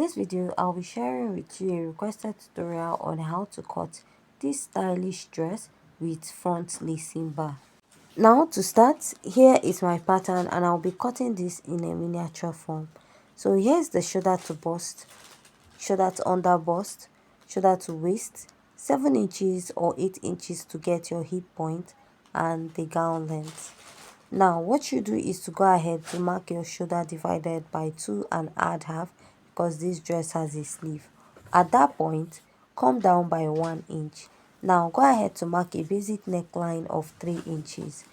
this video, I'll be sharing with you a requested tutorial on how to cut this stylish dress with front lacing bar. Now to start, here is my pattern and I'll be cutting this in a miniature form. So here's the shoulder to bust, shoulder to under bust, shoulder to waist, 7 inches or 8 inches to get your hip point and the gown length. Now what you do is to go ahead to mark your shoulder divided by 2 and add half because this dress has a sleeve. At that point, come down by 1 inch. Now go ahead to mark a basic neckline of 3 inches.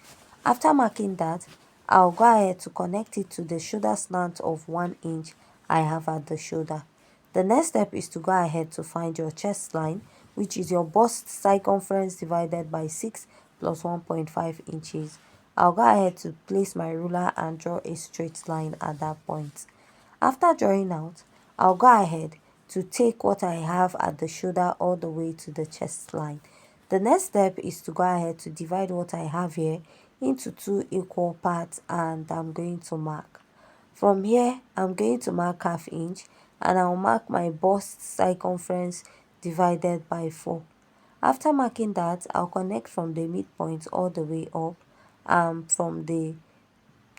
After marking that, I'll go ahead to connect it to the shoulder slant of 1 inch I have at the shoulder. The next step is to go ahead to find your chest line, which is your bust circumference divided by 6 plus 1.5 inches. I'll go ahead to place my ruler and draw a straight line at that point. After drawing out, I'll go ahead to take what I have at the shoulder all the way to the chest line. The next step is to go ahead to divide what I have here into 2 equal parts and I'm going to mark. From here, I'm going to mark ½ inch and I'll mark my bust circumference divided by 4. After marking that, I'll connect from the midpoint all the way up from the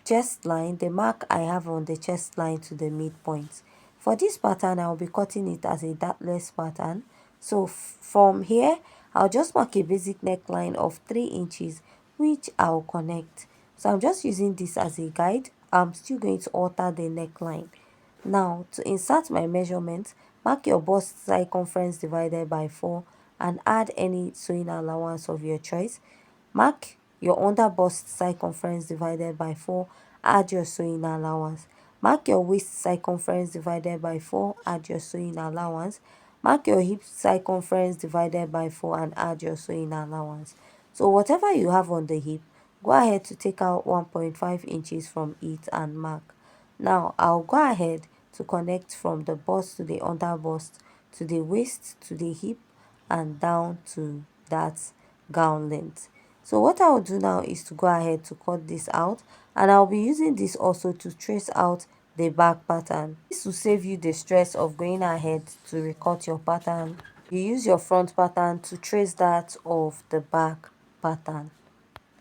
chest line, the mark I have on the chest line to the midpoint. For this pattern, I'll be cutting it as a dartless pattern. So from here, I'll just mark a basic neckline of 3 inches, which I'll connect. So I'm just using this as a guide. I'm still going to alter the neckline. Now, to insert my measurement, mark your bust circumference divided by 4 and add any sewing allowance of your choice. Mark your under bust circumference divided by 4, add your sewing allowance. Mark your waist circumference divided by 4, add your sewing allowance. Mark your hip circumference divided by 4 and add your sewing allowance. So whatever you have on the hip, go ahead to take out 1.5 inches from it and mark. Now I'll go ahead to connect from the bust to the under bust to the waist to the hip and down to that gown length. So what I'll do now is to go ahead to cut this out and I'll be using this also to trace out the back pattern. This will save you the stress of going ahead to recut your pattern. You use your front pattern to trace that of the back pattern.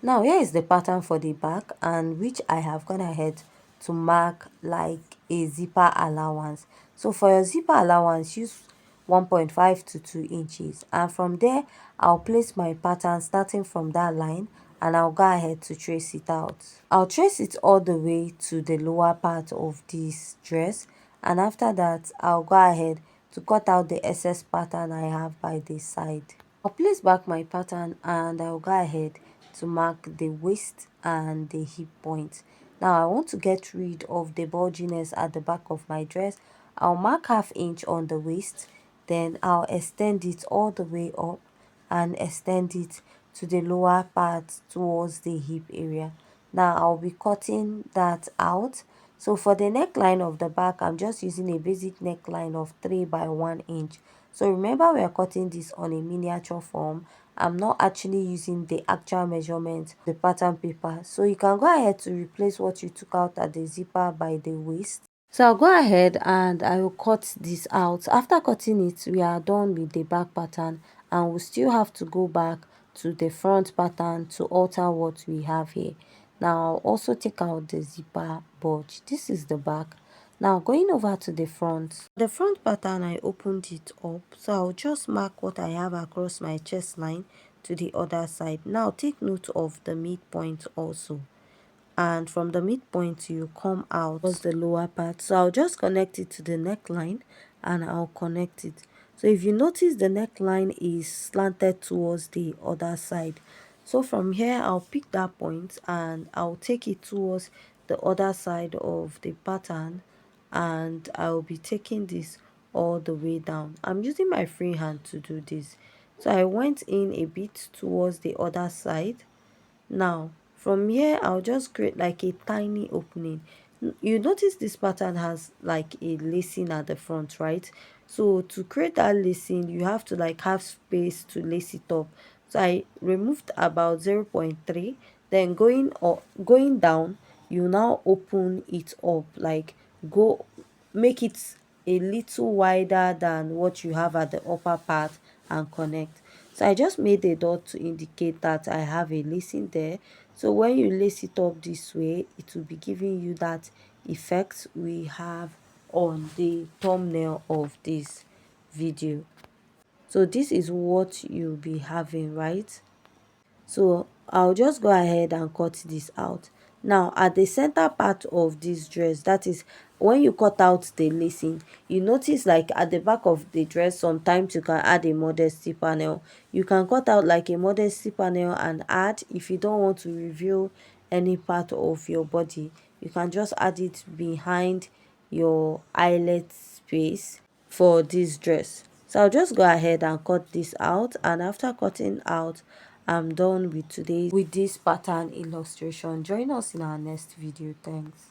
Now here is the pattern for the back and which I have gone ahead to mark like a zipper allowance. So for your zipper allowance, use 1.5 to 2 inches and from there I'll place my pattern starting from that line and I'll go ahead to trace it out. I'll trace it all the way to the lower part of this dress and after that I'll go ahead to cut out the excess pattern I have by this side. I'll place back my pattern and I'll go ahead to mark the waist and the hip point. Now I want to get rid of the bulginess at the back of my dress. I'll mark ½ inch on the waist, then I'll extend it all the way up and extend it to the lower part towards the hip area. Now I'll be cutting that out. So for the neckline of the back, I'm just using a basic neckline of 3 by 1 inch. So remember we are cutting this on a miniature form. I'm not actually using the actual measurement, the pattern paper. So you can go ahead to replace what you took out at the zipper by the waist. So I'll go ahead and I will cut this out. After cutting it, we are done with the back pattern and we'll still have to go back to the front pattern to alter what we have here. Now I'll also take out the zipper bulge. This is the back. Now going over to the front. The front pattern, I opened it up. So I'll just mark what I have across my chest line to the other side. Now take note of the midpoint also. And from the midpoint you come out towards the lower part. So I'll just connect it to the neckline and I'll connect it. So if you notice the neckline is slanted towards the other side. So from here I'll pick that point and I'll take it towards the other side of the pattern and I'll be taking this all the way down. I'm using my free hand to do this. So I went in a bit towards the other side. Now from here I'll just create like a tiny opening. You notice this pattern has like a lacing at the front, right? So to create that lacing you have to like have space to lace it up. So I removed about 0.3, then going down, you now open it up, like go make it a little wider than what you have at the upper part and connect. So I just made a dot to indicate that I have a lacing there. So when you lace it up this way, it will be giving you that effect we have on the thumbnail of this video. So this is what you'll be having, right? So I'll just go ahead and cut this out. Now at the center part of this dress, that is when you cut out the lacing, you notice like at the back of the dress sometimes you can add a modesty panel. You can cut out like a modesty panel and add, if you don't want to reveal any part of your body, you can just add it behind your eyelet space for this dress. So I'll just go ahead and cut this out, and after cutting out, I'm done with this pattern illustration. Join us in our next video. Thanks.